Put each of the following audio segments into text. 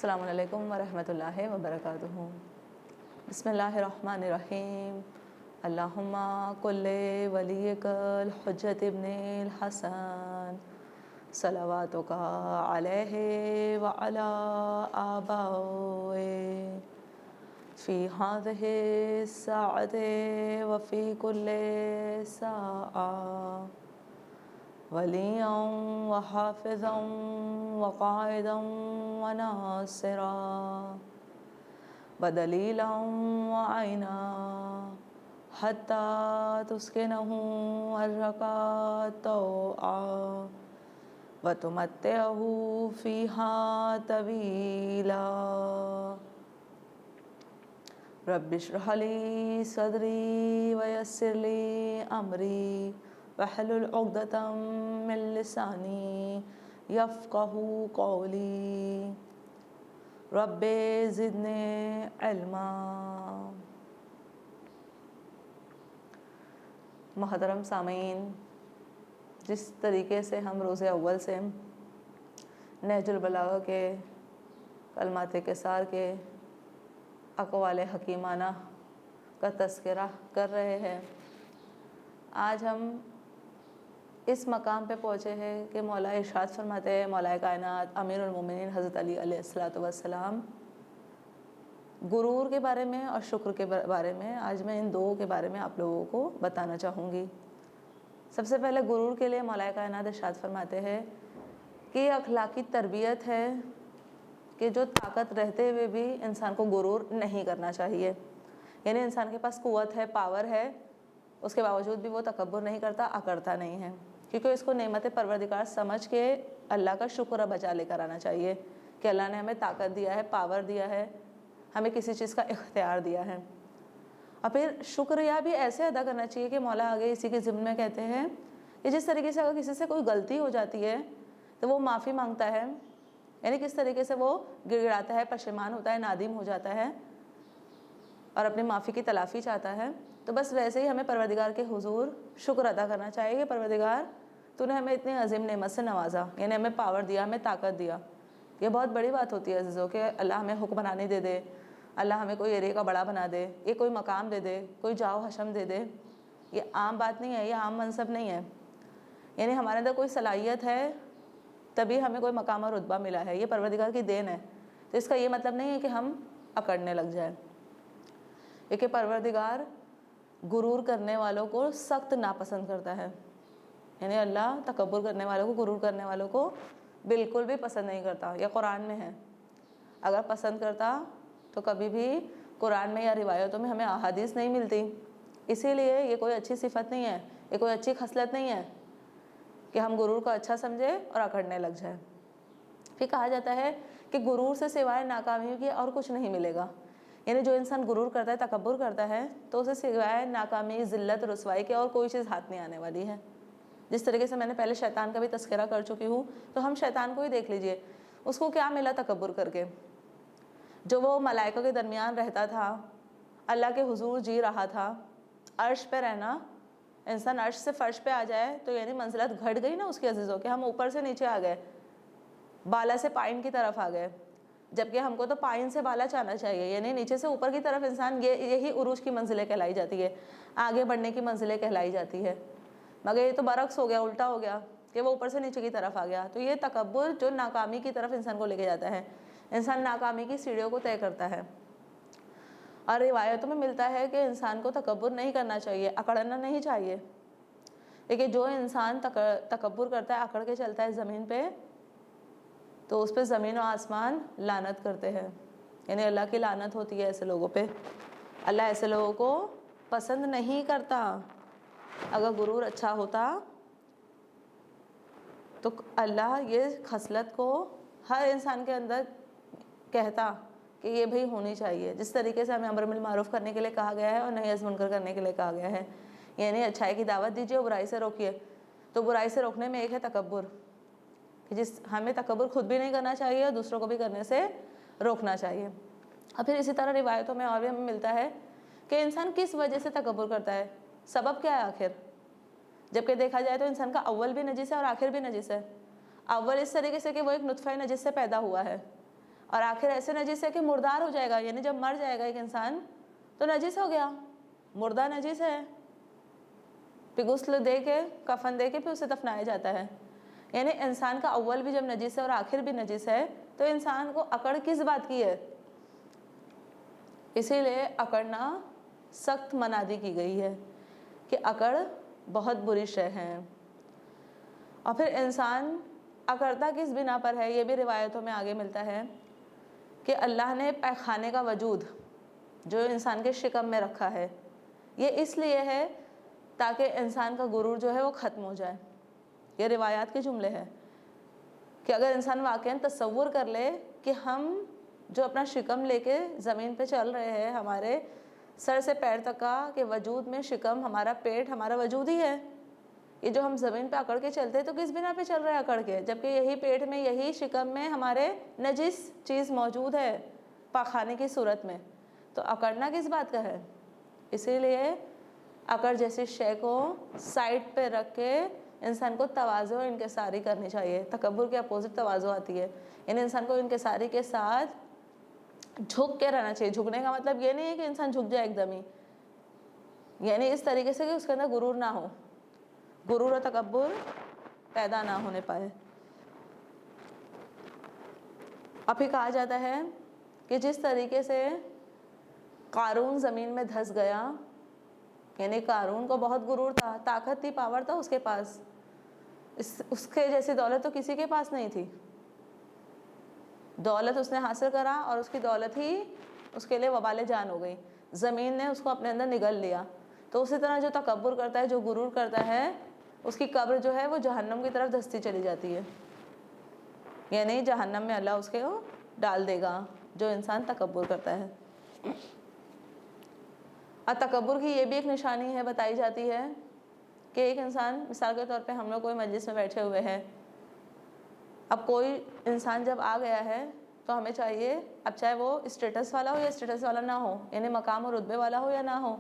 السلام علیکم ورحمۃ اللہ وبرکاتہ۔ بسم اللہ الرحمن الرحیم۔ اللہم کل ولیک الحجۃ ابن الحسن صلواتک علیہ وعلی آبائہ فی ہذہ الساعۃ وفی کل ساعہ ولیاً وحافظاً وقائداً وناصراً ودلیلاً وعینا حتی تسکنہ ارضک طوعا وتمتعہ فیہا طویلا۔ رب اشرح لی صدری ویسر لی امری واحلل عقدۃ من لسانی یفقہوا قولی۔ رب زدنی علما۔ محترم سامعین، جس طریقے سے ہم روز اول سے نہج البلاغہ کے کلمات قصار کے اقوال حکیمانہ کا تذکرہ کر رہے ہیں، آج ہم اس مقام پہ پہنچے ہیں کہ مولا ارشاد فرماتے ہیں، مولا کائنات امیر المومنین حضرت علی علیہ الصلوۃ والسلام غرور کے بارے میں اور شکر کے بارے میں آج میں ان دو کے بارے میں آپ لوگوں کو بتانا چاہوں گی۔ سب سے پہلے غرور کے لیے مولا کائنات ارشاد فرماتے ہیں کہ یہ اخلاقی تربیت ہے کہ جو طاقت رہتے ہوئے بھی انسان کو غرور نہیں کرنا چاہیے، یعنی انسان کے پاس قوت ہے، پاور ہے، اس کے باوجود بھی وہ تکبر نہیں کرتا، اکڑتا نہیں ہے، کیونکہ اس کو نعمت پروردگار سمجھ کے اللہ کا شکر بجا لے کر آنا چاہیے کہ اللہ نے ہمیں طاقت دیا ہے، پاور دیا ہے، ہمیں کسی چیز کا اختیار دیا ہے۔ اور پھر شکریہ بھی ایسے ادا کرنا چاہیے کہ مولا آگے اسی کے ضمن میں کہتے ہیں کہ جس طریقے سے اگر کسی سے کوئی غلطی ہو جاتی ہے تو وہ معافی مانگتا ہے، یعنی کس طریقے سے وہ گڑ گڑاتا ہے، پشیمان ہوتا ہے، نادم ہو جاتا ہے اور اپنی معافی کی تلافی چاہتا ہے، تو بس ویسے ہی ہمیں پروردگار کے حضور شکر ادا کرنا چاہیے کہ پروردگار تو نے ہمیں اتنی عظیم نعمت سے نوازا، یعنی ہمیں پاور دیا، ہمیں طاقت دیا۔ یہ بہت بڑی بات ہوتی ہے عزیزوں کہ اللہ ہمیں حکمرانی دے دے، اللہ ہمیں کوئی ایریا کا بڑا بنا دے، یہ کوئی مقام دے دے، کوئی جاؤ حشم دے دے۔ یہ عام بات نہیں ہے، یہ عام منصب نہیں ہے، یعنی ہمارے اندر کوئی صلاحیت ہے تبھی ہمیں کوئی مقام اور رتبہ ملا ہے، یہ پروردگار کی دین ہے۔ تو اس کا یہ مطلب نہیں ہے کہ ہم اکڑنے لگ جائیں، کیونکہ پروردگار غرور کرنے والوں کو سخت ناپسند کرتا ہے، یعنی اللہ تکبر کرنے والوں کو، غرور کرنے والوں کو بالکل بھی پسند نہیں کرتا۔ یہ قرآن میں ہے، اگر پسند کرتا تو کبھی بھی قرآن میں یا روایتوں میں ہمیں احادیث نہیں ملتی۔ اسی لیے یہ کوئی اچھی صفت نہیں ہے، یہ کوئی اچھی خصلت نہیں ہے کہ ہم غرور کو اچھا سمجھیں اور اکڑنے لگ جائیں۔ پھر کہا جاتا ہے کہ غرور سے سوائے ناکامیوں کے اور کچھ نہیں ملے گا، یعنی جو انسان غرور کرتا ہے، تکبر کرتا ہے، تو اسے سوائے ناکامی، ذلت، رسوائی کے اور کوئی چیز ہاتھ نہیں آنے والی ہے۔ جس طریقے سے میں نے پہلے شیطان کا بھی تذکرہ کر چکی ہوں، تو ہم شیطان کو ہی دیکھ لیجئے، اس کو کیا ملا تکبر کر کے؟ جو وہ ملائکہ کے درمیان رہتا تھا، اللہ کے حضور جی رہا تھا، عرش پہ رہنا، انسان عرش سے فرش پہ آ جائے تو یعنی منزلت گھٹ گئی نا اس کی عزیزوں، کہ ہم اوپر سے نیچے آ گئے، بالا سے پائن کی طرف آ گئے، جبکہ ہم کو تو پائن سے بالا جانا چاہیے، یعنی نیچے سے اوپر کی طرف انسان، یہی عروج کی منزلیں کہلائی جاتی ہے، آگے بڑھنے کی منزلیں کہلائی جاتی ہے، مگر یہ تو برعکس ہو گیا، الٹا ہو گیا کہ وہ اوپر سے نیچے کی طرف آ گیا۔ تو یہ تکبر جو ناکامی کی طرف انسان کو لے کے جاتا ہے، انسان ناکامی کی سیڑھیوں کو طے کرتا ہے۔ اور روایتوں میں ملتا ہے کہ انسان کو تکبر نہیں کرنا چاہیے، اکڑنا نہیں چاہیے، لیکن جو انسان تکبر کرتا ہے، اکڑ کے چلتا ہے زمین پہ، تو اس پہ زمین و آسمان لعنت کرتے ہیں، یعنی اللہ کی لعنت ہوتی ہے ایسے لوگوں پہ۔ اللہ ایسے لوگوں کو پسند نہیں کرتا۔ اگر غرور اچھا ہوتا تو اللہ یہ خصلت کو ہر انسان کے اندر کہتا کہ یہ بھی ہونی چاہیے، جس طریقے سے ہمیں امر بالمعروف کرنے کے لیے کہا گیا ہے اور نہی عن المنکر کرنے کے لیے کہا گیا ہے، یعنی اچھائی کی دعوت دیجیے اور برائی سے روکیے۔ تو برائی سے روکنے میں ایک ہے تکبر، کہ ہمیں تکبر خود بھی نہیں کرنا چاہیے اور دوسروں کو بھی کرنے سے روکنا چاہیے۔ اور پھر اسی طرح روایتوں میں اور بھی ہمیں ملتا ہے کہ انسان کس وجہ سے تکبر کرتا ہے، سبب کیا ہے آخر؟ جبکہ دیکھا جائے تو انسان کا اول بھی نجس ہے اور آخر بھی نجس ہے۔ اول اس طریقے سے کہ وہ ایک نطفہ نجس سے پیدا ہوا ہے، اور آخر ایسے نجس ہے کہ مردار ہو جائے گا، یعنی جب مر جائے گا ایک انسان تو نجس ہو گیا، مردہ نجس ہے، پھر غسل دے کے کفن دے کے پھر اسے دفنایا جاتا ہے۔ یعنی انسان کا اول بھی جب نجس ہے اور آخر بھی نجس ہے تو انسان کو اکڑ کس بات کی ہے؟ اسی لیے اکڑنا سخت منادی کی گئی ہے کہ اکڑ بہت بری شے ہے۔ اور پھر انسان اکڑتا کس بنا پر ہے، یہ بھی روایتوں میں آگے ملتا ہے کہ اللہ نے پیخانے کا وجود جو انسان کے شکم میں رکھا ہے، یہ اس لیے ہے تاکہ انسان کا غرور جو ہے وہ ختم ہو جائے۔ یہ روایات کے جملے ہیں کہ اگر انسان واقعاً تصور کر لے کہ ہم جو اپنا شکم لے کے زمین پہ چل رہے ہیں، ہمارے سر سے پیر تک کا کہ وجود میں شکم، ہمارا پیٹ، ہمارا وجود ہی ہے، یہ جو ہم زمین پہ اکڑ کے چلتے تو کس بنا پہ چل رہے ہیں اکڑ کے، جبکہ یہی پیٹ میں، یہی شکم میں ہمارے نجس چیز موجود ہے پاخانے کی صورت میں، تو اکڑنا کس بات کا ہے؟ اسی لیے اکڑ جیسی شے کو سائڈ پہ رکھ کے انسان کو تواضع اور انکساری کرنی چاہیے۔ تکبر کے اپوزٹ تواضع آتی ہے، یعنی انسان کو انکساری کے ساتھ جھک کے رہنا چاہیے۔ جھکنے کا مطلب یہ نہیں ہے کہ انسان جھک جائے ایک دم ہی، یعنی اس طریقے سے کہ اس کے اندر غرور نہ ہو، غرور و تکبر پیدا نہ ہونے پائے۔ اب پھر کہا جاتا ہے کہ جس طریقے سے قارون زمین میں دھس گیا، یعنی قارون کو بہت غرور تھا، طاقت تھی، پاور تھا اس کے پاس، اس کے جیسی دولت تو کسی کے پاس نہیں تھی، دولت اس نے حاصل کرا اور اس کی دولت ہی اس کے لیے وبال جان ہو گئی، زمین نے اس کو اپنے اندر نگل لیا۔ تو اسی طرح جو تکبر کرتا ہے، جو غرور کرتا ہے، اس کی قبر جو ہے وہ جہنم کی طرف دھستی چلی جاتی ہے، یعنی جہنم میں اللہ اس کو ڈال دے گا جو انسان تکبر کرتا ہے۔ اور تکبر کی یہ بھی ایک نشانی ہے، بتائی جاتی ہے کہ ایک انسان، مثال کے طور پہ ہم لوگ کوئی مجلس میں بیٹھے ہوئے ہیں، اب کوئی انسان جب آ گیا ہے تو ہمیں چاہیے، اب چاہے وہ اسٹیٹس والا ہو یا اسٹیٹس والا نہ ہو، یعنی مقام اور رتبے والا ہو یا نہ ہو،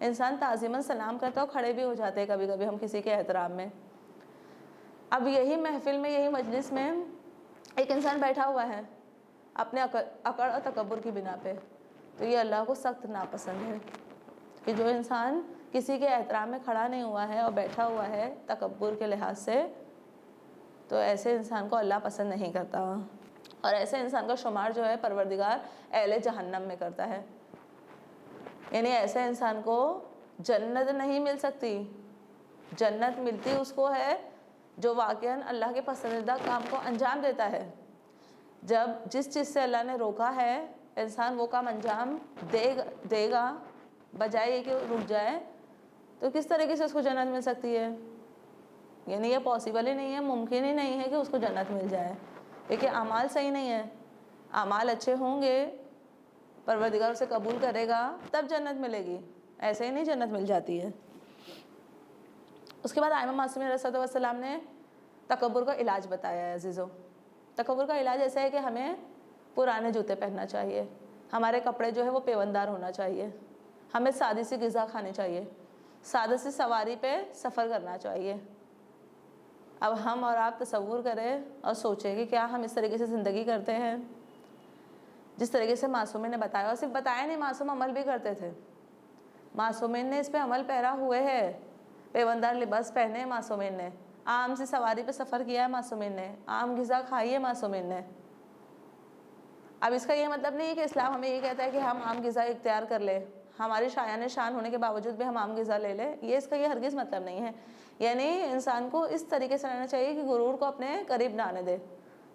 انسان تعظیماً سلام کرتا ہو، کھڑے بھی ہو جاتے ہیں کبھی کبھی ہم کسی کے احترام میں۔ اب یہی محفل میں، یہی مجلس میں ایک انسان بیٹھا ہوا ہے اپنے اکڑ اور تکبر کی بنا پہ، تو یہ اللہ کو سخت ناپسند ہے کہ جو انسان کسی کے احترام میں کھڑا نہیں ہوا ہے اور بیٹھا ہوا ہے تکبر کے لحاظ سے، تو ایسے انسان کو اللہ پسند نہیں کرتا، اور ایسے انسان کا شمار جو ہے پروردگار اہل جہنم میں کرتا ہے۔ یعنی ایسے انسان کو جنت نہیں مل سکتی، جنت ملتی اس کو ہے جو واقعاً اللہ کے پسندیدہ کام کو انجام دیتا ہے۔ جب جس چیز سے اللہ نے روکا ہے انسان وہ کام انجام دے گا بجائے یہ کہ رک جائے، تو کس طریقے سے اس کو جنت مل سکتی ہے؟ یعنی یہ پاسبل ہی نہیں ہے، ممکن ہی نہیں ہے کہ اس کو جنت مل جائے، کیونکہ اعمال صحیح نہیں ہے۔ اعمال اچھے ہوں گے، پروردگار اسے قبول کرے گا، تب جنت ملے گی، ایسے ہی نہیں جنت مل جاتی ہے۔ اس کے بعد امام معصوم علیہ السلام نے تکبر کا علاج بتایا ہے عزیزو۔ تکبر کا علاج ایسا ہے کہ ہمیں پرانے جوتے پہننا چاہیے، ہمارے کپڑے جو ہے وہ پیوندار ہونا چاہیے، ہمیں سادی سی غذا کھانی چاہیے، سادہ سی سواری پہ سفر کرنا چاہیے۔ اب ہم اور آپ تصور کریں اور سوچیں کہ کیا ہم اس طریقے سے زندگی کرتے ہیں جس طریقے سے معصومین نے بتایا، اور صرف بتایا نہیں، معصوم عمل بھی کرتے تھے، معصومین نے اس پہ عمل پیرا ہوئے ہیں، پیوندار لباس پہنے معصومین نے، عام سی سواری پہ سفر کیا ہے معصومین نے، عام غذا کھائی ہے معصومین نے۔ اب اس کا یہ مطلب نہیں ہے کہ اسلام ہمیں یہ کہتا ہے کہ ہم عام غذا اختیار کر لیں، ہماری شایان شان ہونے کے باوجود بھی ہم عام غذا لے لیں، یہ اس کا یہ ہرگز مطلب نہیں ہے۔ یعنی انسان کو اس طریقے سے رہنا چاہیے کہ غرور کو اپنے قریب نہ آنے دے،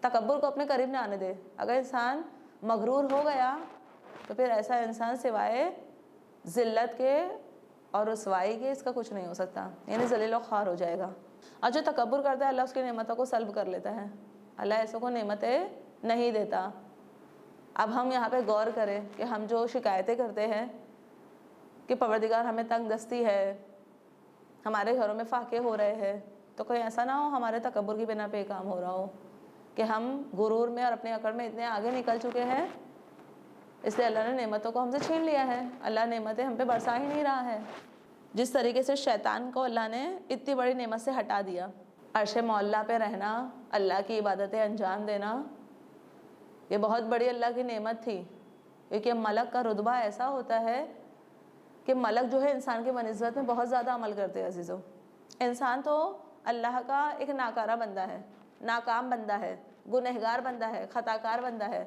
تکبر کو اپنے قریب نہ آنے دے۔ اگر انسان مغرور ہو گیا تو پھر ایسا انسان سوائے ذلت کے اور رسوائی کے اس کا کچھ نہیں ہو سکتا، یعنی ذلیل و خوار ہو جائے گا۔ اور جو تکبر کرتا ہے اللہ اس کی نعمتوں کو سلب کر لیتا ہے، اللہ ایسوں کو نعمتیں نہیں دیتا۔ اب ہم یہاں پہ غور کریں کہ ہم جو شکایتیں کرتے ہیں کہ پروردگار ہمیں تنگ دستی ہے، ہمارے گھروں میں فاقے ہو رہے ہیں، تو کوئی ایسا نہ ہو ہمارے تکبر کی بنا پہ یہ کام ہو رہا ہو کہ ہم غرور میں اور اپنے اکڑ میں اتنے آگے نکل چکے ہیں، اس لیے اللہ نے نعمتوں کو ہم سے چھین لیا ہے، اللہ نعمتیں ہم پہ برسا ہی نہیں رہا ہے۔ جس طریقے سے شیطان کو اللہ نے اتنی بڑی نعمت سے ہٹا دیا، عرش معلیٰ پہ رہنا، اللہ کی عبادتیں انجام دینا، یہ بہت بڑی اللہ کی نعمت تھی، کیونکہ ملک کا رتبہ ایسا ہوتا ہے کہ ملک جو ہے انسان کے بنسبت میں بہت زیادہ عمل کرتے ہیں عزیزوں۔ انسان تو اللہ کا ایک ناکارہ بندہ ہے، ناکام بندہ ہے، گنہگار بندہ ہے، خطا کار بندہ ہے۔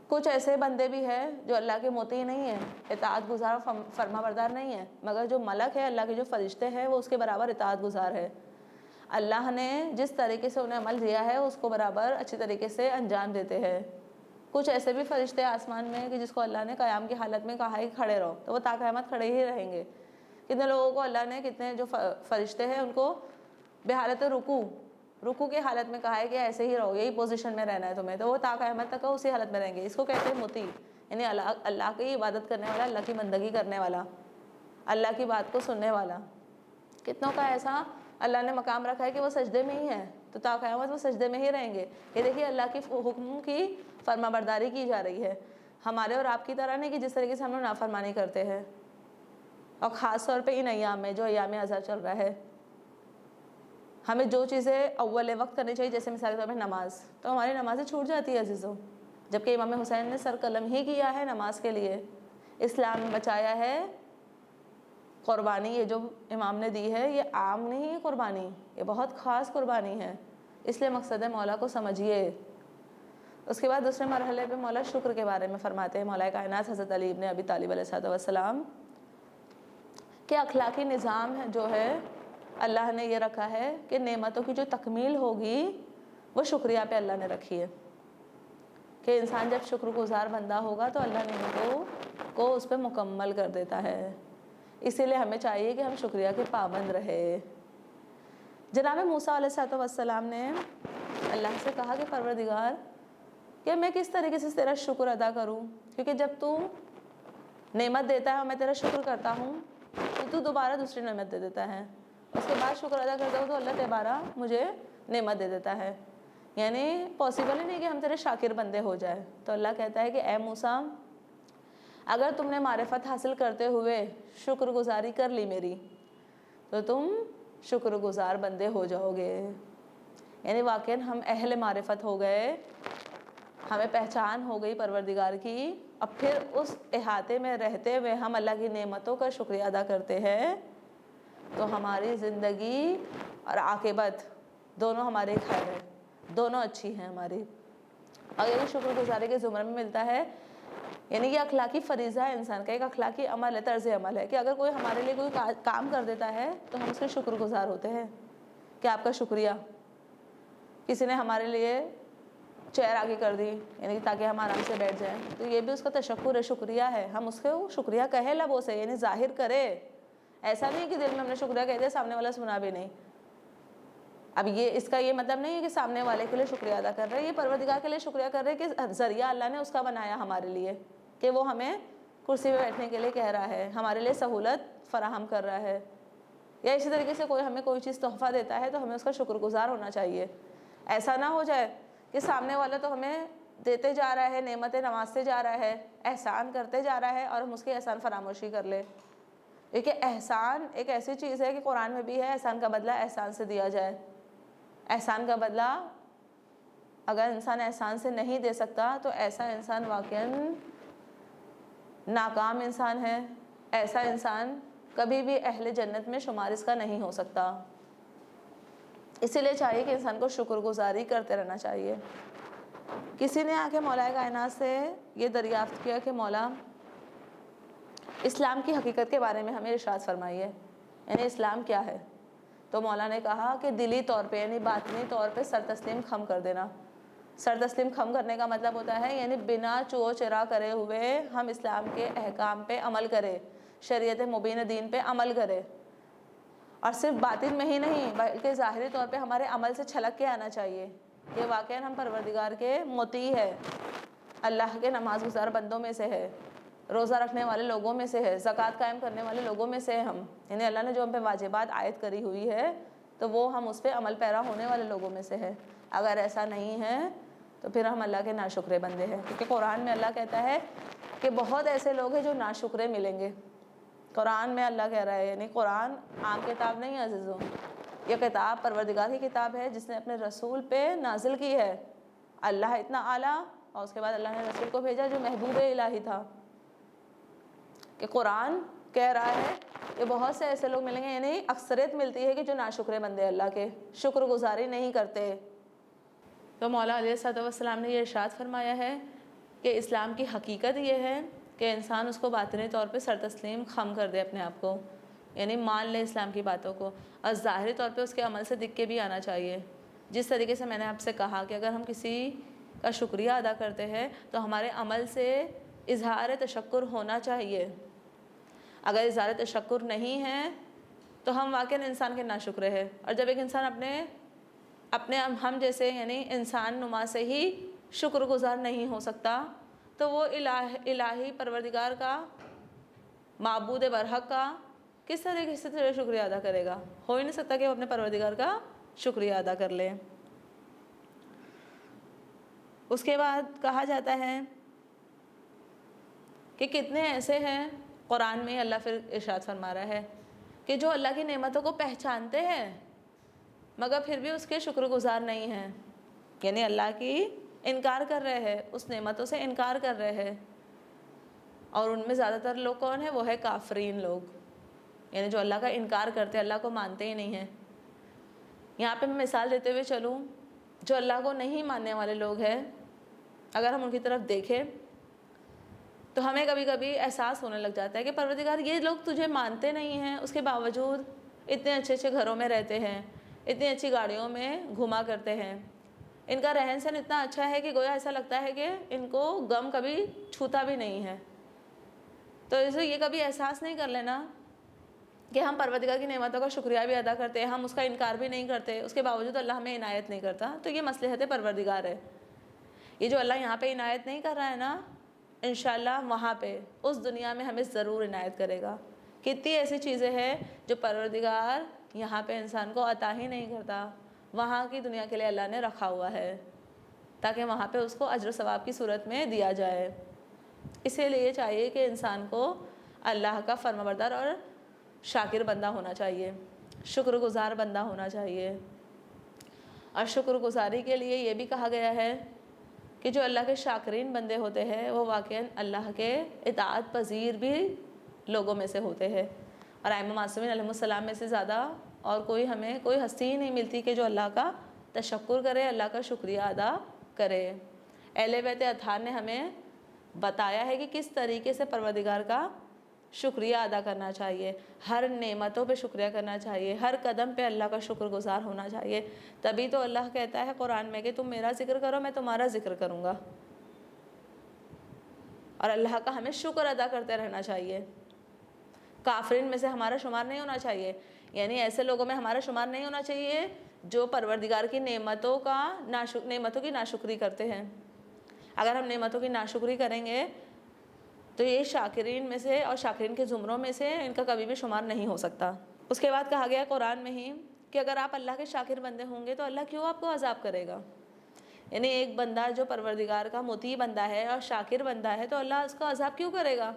کچھ ایسے بندے بھی ہیں جو اللہ کے مطیع نہیں ہیں، اطاعت گزار فرما بردار نہیں ہیں، مگر جو ملک ہے، اللہ کے جو فرشتے ہیں، وہ اس کے برابر اطاعت گزار ہے۔ اللہ نے جس طریقے سے انہیں عمل دیا ہے اس کو برابر اچھی طریقے سے انجام دیتے ہیں۔ کچھ ایسے بھی فرشتے آسمان میں کہ جس کو اللہ نے قیام کی حالت میں کہا ہے کہ کھڑے رہو، تو وہ تا قیامت کھڑے ہی رہیں گے۔ کتنے لوگوں کو اللہ نے، کتنے جو فرشتے ہیں ان کو بحالت رکوع کی حالت میں کہا ہے کہ ایسے ہی رہو، یہی پوزیشن میں رہنا ہے تمہیں، تو وہ تا قیامت تک اسی حالت میں رہیں گے۔ اس کو کہتے ہیں مطیع، یعنی اللہ کی عبادت کرنے والا، اللہ کی بندگی کرنے والا، اللہ کی بات کو سننے والا۔ کتنوں کا ایسا اللہ نے مقام رکھا ہے کہ وہ سجدے میں ہی ہے، تو تا قیامت وہ سجدے میں ہی رہیں گے۔ یہ دیکھیے اللہ کی حکم کی فرما برداری کی جا رہی ہے، ہمارے اور آپ کی طرح نہیں کہ جس طریقے سے ہم لوگ نافرمانی کرتے ہیں، اور خاص طور پہ ان ایام میں جو ایام اعذار چل رہا ہے، ہمیں جو چیزیں اول وقت کرنی چاہیے، جیسے مثال کے طور پہ نماز، تو ہماری نمازیں چھوٹ جاتی ہے عزیزوں، جبکہ امام حسین نے سر قلم ہی کیا ہے نماز کے لیے۔ اسلام نے بچایا ہے قربانی، یہ جو امام نے دی ہے یہ عام نہیں ہے قربانی، یہ بہت خاص قربانی ہے، اس لیے مقصد مولا کو سمجھیے۔ اس کے بعد دوسرے مرحلے پہ مولا شکر کے بارے میں فرماتے ہیں مولا کائنات حضرت علی ابن ابی طالب علیہ السلام کہ اخلاقی نظام ہے جو ہے اللہ نے یہ رکھا ہے کہ نعمتوں کی جو تکمیل ہوگی وہ شکریہ پہ اللہ نے رکھی ہے، کہ انسان جب شکر گزار بندہ ہوگا تو اللہ نعمتوں کو اس پہ مکمل کر دیتا ہے۔ اسی لیے ہمیں چاہیے کہ ہم شکریہ کے پابند رہے۔ جناب موسیٰ علیہ السلام نے اللہ سے کہا کہ پروردگار کہ میں کس طریقے سے تیرا شکر ادا کروں، کیونکہ جب تو نعمت دیتا ہے اور میں تیرا شکر کرتا ہوں تو دوبارہ دوسری نعمت دے دیتا ہے، اس کے بعد شکر ادا کرتا ہوں تو اللہ دوبارہ مجھے نعمت دے دیتا ہے، یعنی پاسبل ہی نہیں کہ ہم تیرے شاکر بندے ہو جائے۔ تو اللہ کہتا ہے کہ اے موسیٰ، اگر تم نے معرفت حاصل کرتے ہوئے شکر گزاری کر لی میری تو تم شکر گزار بندے ہو جاؤ گے، یعنی واقعاً ہم اہل معرفت ہو گئے، ہمیں پہچان ہو گئی پروردگار کی، اب پھر اس احاطے میں رہتے ہوئے ہم اللہ کی نعمتوں کا شکریہ ادا کرتے ہیں تو ہماری زندگی اور عاقبت دونوں ہمارے خیر ہے، دونوں اچھی ہیں ہماری۔ اور یہ شکر گزاری کے زمرے میں ملتا ہے، یعنی یہ اخلاقی فریضہ ہے انسان کا، ایک اخلاقی عمل ہے، طرز عمل ہے کہ اگر کوئی ہمارے لیے کوئی کام کر دیتا ہے تو ہم اس کے شکر گزار ہوتے ہیں کہ آپ کا شکریہ۔ کسی نے ہمارے لیے چیئر آگے کر دی، یعنی تاکہ ہم آرام سے بیٹھ جائیں، تو یہ بھی اس کا تشکر ہے، شکریہ ہے، ہم اس کو شکریہ کہے لبوں سے، یعنی ظاہر کرے، ایسا نہیں کہ دل میں ہم نے شکریہ کہہ دیا سامنے والا سنا بھی نہیں۔ اب یہ اس کا یہ مطلب نہیں ہے کہ سامنے والے کے لیے شکریہ ادا کر رہے ہیں، یہ پروردگار کے لیے شکریہ کر رہے ہیں کہ ذریعہ اللہ نے اس کا بنایا ہمارے لیے، کہ وہ ہمیں کرسی پہ بیٹھنے کے لیے کہہ رہا ہے، ہمارے لیے سہولت فراہم کر رہا ہے، یا اسی طریقے سے کوئی ہمیں کوئی چیز تحفہ دیتا ہے تو ہمیں اس کا شکر گزار ہونا چاہیے۔ ایسا نہ ہو جائے کہ سامنے والا تو ہمیں دیتے جا رہا ہے، نعمتیں نوازتے جا رہا ہے، احسان کرتے جا رہا ہے اور ہم اس کے احسان فراموشی کر لیں، کیونکہ احسان ایک ایسی چیز ہے کہ قرآن میں بھی ہے احسان کا بدلہ احسان سے دیا جائے۔ احسان کا بدلہ اگر انسان احسان سے نہیں دے سکتا تو ایسا انسان واقعاً ناکام انسان ہے، ایسا انسان کبھی بھی اہل جنت میں شمار اس کا نہیں ہو سکتا۔ اسی لیے چاہیے کہ انسان کو شکر گزاری کرتے رہنا چاہیے۔ کسی نے آ کے مولا کائنات سے یہ دریافت کیا کہ مولا اسلام کی حقیقت کے بارے میں ہمیں ارشاد فرمائیے، یعنی اسلام کیا ہے؟ تو مولا نے کہا کہ دلی طور پہ یعنی باطنی طور پہ سر تسلیم خم کر دینا۔ سر تسلیم خم کرنے کا مطلب ہوتا ہے یعنی بنا چو چرا کرے ہوئے ہم اسلام کے احکام پہ عمل کرے، شریعت مبین دین پہ عمل کرے، اور صرف باطن میں ہی نہیں بلکہ ظاہری طور پہ ہمارے عمل سے چھلک کے آنا چاہیے کہ واقعاً ہم پروردگار کے مطیع ہے، اللہ کے نماز گزار بندوں میں سے ہے، روزہ رکھنے والے لوگوں میں سے ہے، زکوٰۃ قائم کرنے والے لوگوں میں سے ہم، یعنی اللہ نے جو ہم پہ واجبات عائد کری ہوئی ہے تو وہ ہم اس پہ عمل پیرا ہونے والے لوگوں میں سے ہے۔ اگر ایسا نہیں ہے تو پھر ہم اللہ کے ناشکرے بندے ہیں، کیونکہ قرآن میں اللہ کہتا ہے کہ بہت ایسے لوگ ہیں جو ناشکرے ملیں گے۔ قرآن میں اللہ کہہ رہا ہے، یعنی قرآن عام کتاب نہیں ہے عزیزوں، یہ کتاب پروردگار کی کتاب ہے جس نے اپنے رسول پہ نازل کی ہے، اللہ اتنا اعلیٰ، اور اس کے بعد اللہ نے رسول کو بھیجا جو محبوب الہی تھا. کہ قرآن کہہ رہا ہے کہ بہت سے ایسے لوگ ملیں گے، یعنی اکثریت ملتی ہے کہ جو ناشکرے بندے اللہ کے، شکر گزاری نہیں کرتے. تو مولا علیہ السلام نے یہ ارشاد فرمایا ہے کہ اسلام کی حقیقت یہ ہے کہ انسان اس کو باطنی طور پہ سر تسلیم خم کر دے اپنے آپ کو، یعنی مان لے اسلام کی باتوں کو، اور ظاہری طور پہ اس کے عمل سے دکھ کے بھی آنا چاہیے. جس طریقے سے میں نے آپ سے کہا کہ اگر ہم کسی کا شکریہ ادا کرتے ہیں تو ہمارے عمل سے اظہار تشکر ہونا چاہیے. اگر اظہار تشکر نہیں ہے تو ہم واقعاً انسان کے ناشکرے ہیں. اور جب ایک انسان اپنے ہم جیسے یعنی انسان نما سے ہی شکر گزار نہیں ہو سکتا تو وہ الہی پروردگار کا، معبود برحق کا کس طریقے سے شکریہ ادا کرے گا؟ ہو ہی نہیں سکتا کہ وہ اپنے پروردگار کا شکریہ ادا کر لے. اس کے بعد کہا جاتا ہے کہ کتنے ایسے ہیں، قرآن میں اللہ پھر ارشاد فرما رہا ہے کہ جو اللہ کی نعمتوں کو پہچانتے ہیں مگر پھر بھی اس کے شکر گزار نہیں ہیں، یعنی اللہ کی انکار کر رہے ہیں، اس نعمتوں سے انکار کر رہے ہیں. اور ان میں زیادہ تر لوگ کون ہیں؟ وہ ہے کافرین لوگ، یعنی جو اللہ کا انکار کرتے، اللہ کو مانتے ہی نہیں ہیں. یہاں پہ میں مثال دیتے ہوئے چلوں، جو اللہ کو نہیں ماننے والے لوگ ہیں، اگر ہم ان کی طرف دیکھیں تو ہمیں کبھی کبھی احساس ہونے لگ جاتا ہے کہ پروردگار یہ لوگ تجھے مانتے نہیں ہیں، اس کے باوجود اتنے اچھے اچھے گھروں میں رہتے ہیں، اتنی اچھی گاڑیوں میں گھوما کرتے ہیں، ان کا رہن سہن اتنا اچھا ہے کہ گویا ایسا لگتا ہے کہ ان کو غم کبھی چھوتا بھی نہیں ہے. تو اسے یہ کبھی احساس نہیں کر لینا کہ ہم پروردگار کی نعمتوں کا شکریہ بھی ادا کرتے ہیں، ہم اس کا انکار بھی نہیں کرتے، اس کے باوجود اللہ ہمیں عنایت نہیں کرتا. تو یہ مصلحت پروردگار ہے. یہ جو اللہ یہاں پہ عنایت نہیں کر رہا ہے نا، انشاءاللہ وہاں پہ اس دنیا میں ہمیں ضرور عنایت کرے گا. کتنی ایسی چیزیں ہیں جو پروردگار یہاں پہ انسان کو عطا ہی نہیں کرتا، وہاں کی دنیا کے لیے اللہ نے رکھا ہوا ہے تاکہ وہاں پہ اس کو اجر و ثواب کی صورت میں دیا جائے. اسی لیے چاہیے کہ انسان کو اللہ کا فرمانبردار اور شاکر بندہ ہونا چاہیے، شکر گزار بندہ ہونا چاہیے. اور شکر گزاری کے لیے یہ بھی کہا گیا ہے کہ جو اللہ کے شاکرین بندے ہوتے ہیں وہ واقعاً اللہ کے اطاعت پذیر بھی لوگوں میں سے ہوتے ہیں. اور ائمہ معصومین علیہ السلام میں سے زیادہ اور ہمیں کوئی ہستی ہی نہیں ملتی کہ جو اللہ کا تشکر کرے، اللہ کا شکریہ ادا کرے. اہل بیت اطہار نے ہمیں بتایا ہے کہ کس طریقے سے پروردگار کا شکریہ ادا کرنا چاہیے، ہر نعمتوں پہ شکریہ کرنا چاہیے، ہر قدم پہ اللہ کا شکر گزار ہونا چاہیے. تبھی تو اللہ کہتا ہے قرآن میں کہ تم میرا ذکر کرو میں تمہارا ذکر کروں گا. اور اللہ کا ہمیں شکر ادا کرتے رہنا چاہیے. کافرین میں سے ہمارا شمار نہیں ہونا چاہیے، یعنی ایسے لوگوں میں ہمارا شمار نہیں ہونا چاہیے جو پروردگار کی نعمتوں کی ناشکری کرتے ہیں. اگر ہم نعمتوں کی ناشکری کریں گے تو یہ شاکرین میں سے اور شاکرین کے زمروں میں سے ان کا کبھی بھی شمار نہیں ہو سکتا. اس کے بعد کہا گیا قرآن میں ہی کہ اگر آپ اللہ کے شاکر بندے ہوں گے تو اللہ کیوں آپ کو عذاب کرے گا؟ یعنی ایک بندہ جو پروردگار کا مطیع بندہ ہے اور شاکر بندہ ہے تو اللہ اس کو عذاب کیوں کرے گا؟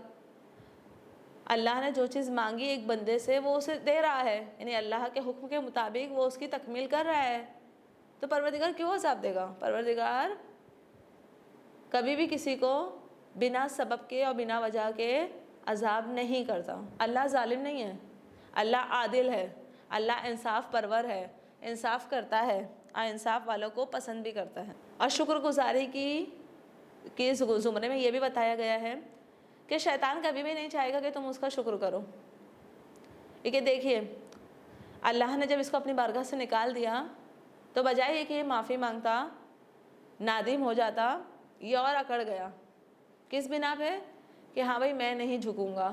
اللہ نے جو چیز مانگی ایک بندے سے وہ اسے دے رہا ہے، یعنی اللہ کے حکم کے مطابق وہ اس کی تکمیل کر رہا ہے، تو پروردگار کیوں عذاب دے گا؟ پروردگار کبھی بھی کسی کو بنا سبب کے اور بنا وجہ کے عذاب نہیں کرتا. اللہ ظالم نہیں ہے، اللہ عادل ہے، اللہ انصاف پرور ہے، انصاف کرتا ہے اور انصاف والوں کو پسند بھی کرتا ہے. اور شکر گزاری کی زمرے میں یہ بھی بتایا گیا ہے کہ شیطان کبھی بھی نہیں چاہے گا کہ تم اس کا شکر کرو. لیکن دیکھیے اللہ نے جب اس کو اپنی بارگاہ سے نکال دیا تو بجائے یہ کہ یہ معافی مانگتا، نادم ہو جاتا، یہ اور اکڑ گیا. کس بنا پہ؟ کہ ہاں بھائی میں نہیں جھکوں گا.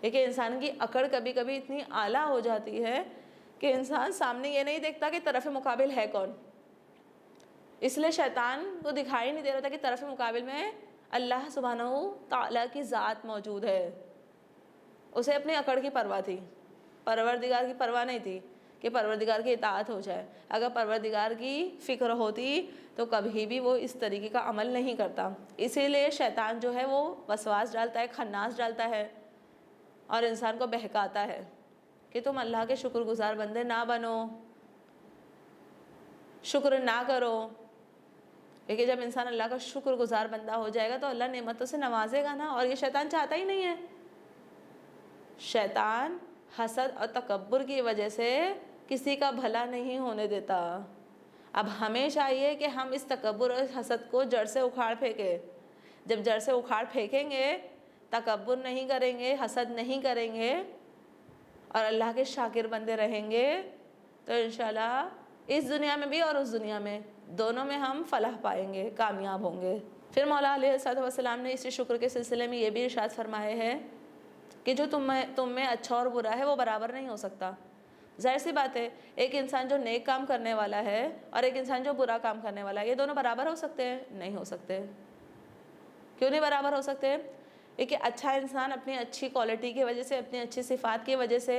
لیکن انسان کی اکڑ کبھی کبھی اتنی اعلیٰ ہو جاتی ہے کہ انسان سامنے یہ نہیں دیکھتا کہ طرف مقابل ہے کون. اس لیے شیطان کو دکھائی نہیں دے رہا تھا کہ طرف مقابل میں اللہ سبحانہ تعالیٰ کی ذات موجود ہے. اسے اپنی اکڑ کی پرواہ تھی، پروردگار کی پرواہ نہیں تھی کہ پروردگار کی اطاعت ہو جائے. اگر پروردگار کی فکر ہوتی تو کبھی بھی وہ اس طریقے کا عمل نہیں کرتا. اسی لیے شیطان جو ہے وہ وسواس ڈالتا ہے، خناس ڈالتا ہے اور انسان کو بہکاتا ہے کہ تم اللہ کے شکر گزار بندے نہ بنو، شکر نہ کرو. کیونکہ جب انسان اللہ کا شکر گزار بندہ ہو جائے گا تو اللہ نعمتوں سے نوازے گا نا، اور یہ شیطان چاہتا ہی نہیں ہے۔ شیطان حسد اور تکبر کی وجہ سے کسی کا بھلا نہیں ہونے دیتا۔ اب ہمیں چاہیے کہ ہم اس تکبر اور حسد کو جڑ سے اکھاڑ پھینکیں۔ جب جڑ سے اکھاڑ پھینکیں گے، تکبر نہیں کریں گے، حسد نہیں کریں گے اور اللہ کے شاکر بندے رہیں گے، تو انشاءاللہ اس دنیا میں بھی اور اس دنیا میں دونوں میں ہم فلاح پائیں گے، کامیاب ہوں گے۔ پھر مولا علیہ السلام نے اسی شکر کے سلسلے میں یہ بھی ارشاد فرمائے ہے کہ جو تم میں اچھا اور برا ہے وہ برابر نہیں ہو سکتا۔ ظاہر سی بات ہے، ایک انسان جو نیک کام کرنے والا ہے اور ایک انسان جو برا کام کرنے والا ہے، یہ دونوں برابر ہو سکتے ہیں؟ نہیں ہو سکتے۔ کیوں نہیں برابر ہو سکتے؟ کیونکہ اچھا انسان اپنی اچھی کوالٹی کی وجہ سے، اپنی اچھی صفات کی وجہ سے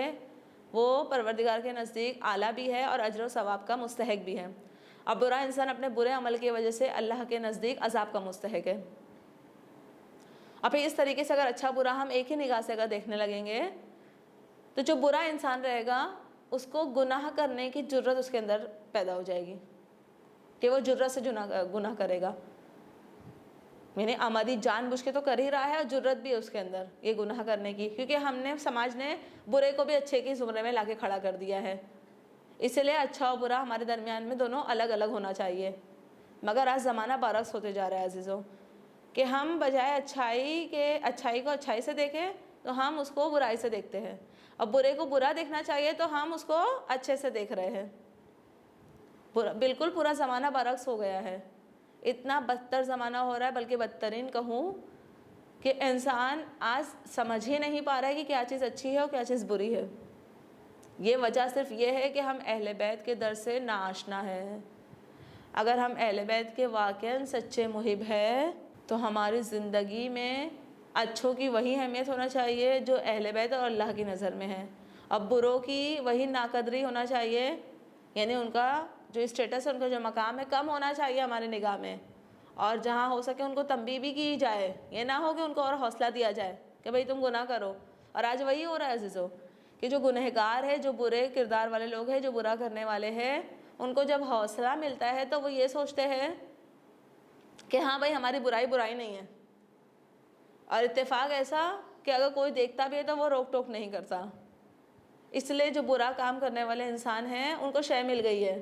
وہ پروردگار کے نزدیک اعلیٰ بھی ہے اور اجر و ثواب کا مستحق بھی ہے، اور برا انسان اپنے برے عمل کی وجہ سے اللہ کے نزدیک عذاب کا مستحق ہے۔ اور پھر اس طریقے سے اگر اچھا برا ہم ایک ہی نگاہ سے اگر دیکھنے لگیں گے تو جو برا انسان رہے گا اس کو گناہ کرنے کی جرت اس کے اندر پیدا ہو جائے گی کہ وہ جرت سے گناہ کرے گا، یعنی آمادی جان بوجھ کے تو کر ہی رہا ہے اور جرت بھی ہے اس کے اندر یہ گناہ کرنے کی، کیونکہ ہم نے سماج نے برے کو بھی اچھے کی زمرے میں لا کے کھڑا کر دیا ہے۔ اس لیے اچھا اور برا ہمارے درمیان میں دونوں الگ الگ ہونا چاہیے، مگر آج زمانہ برعکس ہوتے جا رہا ہے عزیزوں، کہ ہم بجائے اچھائی کو اچھائی سے دیکھیں تو ہم اس کو برائی سے دیکھتے ہیں، اور برے کو برا دیکھنا چاہیے تو ہم اس کو اچھے سے دیکھ رہے ہیں۔ بالکل پورا زمانہ برعکس ہو گیا ہے، اتنا بدتر زمانہ ہو رہا ہے، بلکہ بدترین کہوں کہ انسان آج سمجھ ہی نہیں پا رہا ہے کہ کیا چیز اچھی ہے اور کیا چیز بری ہے۔ یہ وجہ صرف یہ ہے کہ ہم اہل بیت کے در سے ناآشنا ہے۔ اگر ہم اہل بیت کے واقعاً سچے محب ہیں تو ہماری زندگی میں اچھوں کی وہی اہمیت ہونا چاہیے جو اہل بیت اور اللہ کی نظر میں ہے، اور بروں کی وہی ناقدری ہونا چاہیے، یعنی ان کا جو اسٹیٹس ہے، ان کا جو مقام ہے، کم ہونا چاہیے ہماری نگاہ میں، اور جہاں ہو سکے ان کو تنبیہ بھی کی جائے، یہ نہ ہو کہ ان کو اور حوصلہ دیا جائے کہ بھئی تم گناہ کرو۔ اور آج وہی ہو رہا ہے عزیزو کہ جو گنہگار ہے، جو برے کردار والے لوگ ہیں، جو برا کرنے والے ہیں، ان کو جب حوصلہ ملتا ہے تو وہ یہ سوچتے ہیں کہ ہاں بھئی ہماری برائی نہیں ہے، اور اتفاق ایسا کہ اگر کوئی دیکھتا بھی ہے تو وہ روک ٹوک نہیں کرتا۔ اس لیے جو برا کام کرنے والے انسان ہیں ان کو شے مل گئی ہے،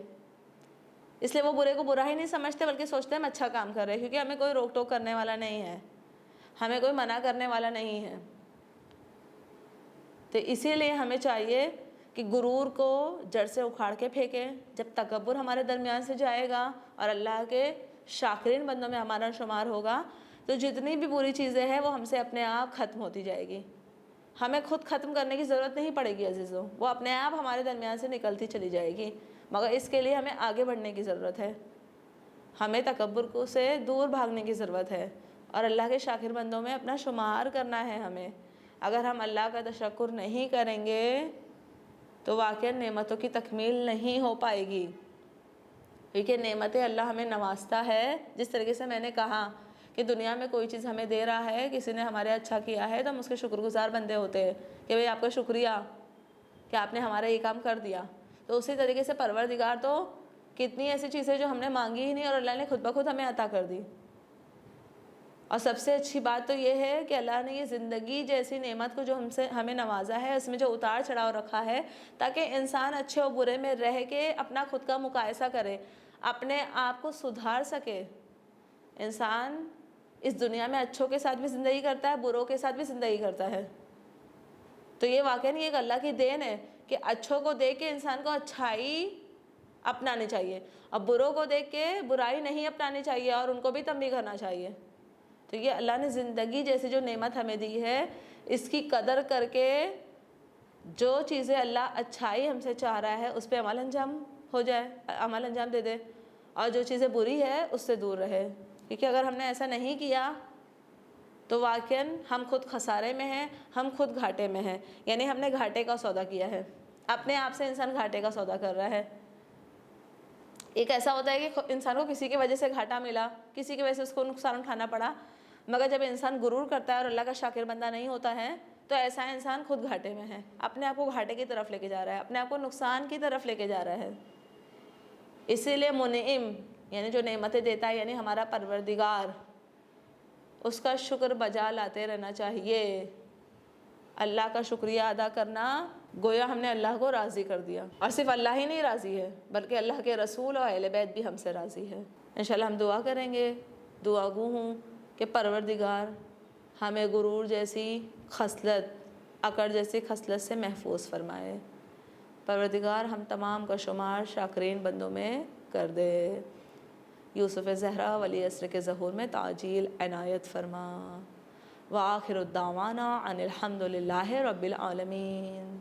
اس لیے وہ برے کو برا ہی نہیں سمجھتے بلکہ سوچتے ہیں ہم اچھا کام کر رہے ہیں، کیونکہ ہمیں کوئی روک ٹوک کرنے والا نہیں ہے، ہمیں کوئی منع کرنے والا نہیں ہے۔ تو اسی لیے ہمیں چاہیے کہ غرور کو جڑ سے اکھاڑ کے پھینکیں۔ جب تکبر ہمارے درمیان سے جائے گا اور اللہ کے شاکرین بندوں میں ہمارا شمار ہوگا تو جتنی بھی بری چیزیں ہیں وہ ہم سے اپنے آپ ختم ہوتی جائے گی، ہمیں خود ختم کرنے کی ضرورت نہیں پڑے گی عزیزوں، وہ اپنے آپ ہمارے درمیان سے نکلتی چلی جائے گی، مگر اس کے لیے ہمیں آگے بڑھنے کی ضرورت ہے، ہمیں تکبر کو سے دور بھاگنے کی ضرورت ہے اور اللہ کے شاکر بندوں میں اپنا شمار کرنا ہے ہمیں۔ اگر ہم اللہ کا تشکر نہیں کریں گے تو واقعی نعمتوں کی تکمیل نہیں ہو پائے گی، کیونکہ نعمتیں اللہ ہمیں نوازتا ہے۔ جس طریقے سے میں نے کہا کہ دنیا میں کوئی چیز ہمیں دے رہا ہے، کسی نے ہمارے اچھا کیا ہے تو ہم اس کے شکر گزار بندے ہوتے ہیں کہ بھئی آپ کا شکریہ کہ آپ نے ہمارا یہ کام کر دیا۔ تو اسی طریقے سے پروردگار تو کتنی ایسی چیزیں جو ہم نے مانگی ہی نہیں اور اللہ نے خود بخود ہمیں عطا کر دی۔ اور سب سے اچھی بات تو یہ ہے کہ اللہ نے یہ زندگی جیسی نعمت کو جو ہمیں نوازا ہے، اس میں جو اتار چڑھاؤ رکھا ہے تاکہ انسان اچھے اور برے میں رہ کے اپنا خود کا مقایسہ کرے، اپنے آپ کو سدھار سکے۔ انسان اس دنیا میں اچھوں کے ساتھ بھی زندگی کرتا ہے، بروں کے ساتھ بھی زندگی کرتا ہے، تو یہ واقعی ایک اللہ کی دین ہے کہ اچھوں کو دیکھ کے انسان کو اچھائی اپنانی چاہیے اور بروں کو دیکھ کے برائی نہیں اپنانی چاہیے اور ان کو بھی تنبیہ کرنا چاہیے۔ تو یہ اللہ نے زندگی جیسی جو نعمت ہمیں دی ہے، اس کی قدر کر کے جو چیزیں اللہ اچھائی ہم سے چاہ رہا ہے اس پہ عمل انجام دے دے، اور جو چیزیں بری ہے اس سے دور رہے، کیونکہ اگر ہم نے ایسا نہیں کیا تو واقعاً ہم خود خسارے میں ہیں، ہم خود گھاٹے میں ہیں، یعنی ہم نے گھاٹے کا سودا کیا ہے، اپنے آپ سے انسان گھاٹے کا سودا کر رہا ہے۔ ایک ایسا ہوتا ہے کہ انسان کو کسی کی وجہ سے گھاٹا ملا، کسی کی وجہ سے اس کو نقصان اٹھانا پڑا، مگر جب انسان غرور کرتا ہے اور اللہ کا شاکر بندہ نہیں ہوتا ہے تو ایسا انسان خود گھاٹے میں ہے، اپنے آپ کو گھاٹے کی طرف لے کے جا رہا ہے، اپنے آپ کو نقصان کی طرف لے کے جا رہا ہے۔ اسی لیے منعم یعنی جو نعمتیں دیتا ہے یعنی ہمارا پروردگار، اس کا شکر بجا لاتے رہنا چاہیے۔ اللہ کا شکریہ ادا کرنا گویا ہم نے اللہ کو راضی کر دیا، اور صرف اللہ ہی نہیں راضی ہے بلکہ اللہ کے رسول اور اہل بیت بھی ہم سے راضی ہے۔ انشاءاللہ ہم دعا کریں گے، دعا گو ہوں کہ پروردگار ہمیں غرور جیسی خصلت، اکڑ جیسی خصلت سے محفوظ فرمائے۔ پروردگار ہم تمام کا شمار شاکرین بندوں میں کر دے۔ یوسف زہرا ولی عصر کے ظہور میں تعجیل عنایت فرما۔ وآخر الدعوانا ان الحمد للہ رب العالمین۔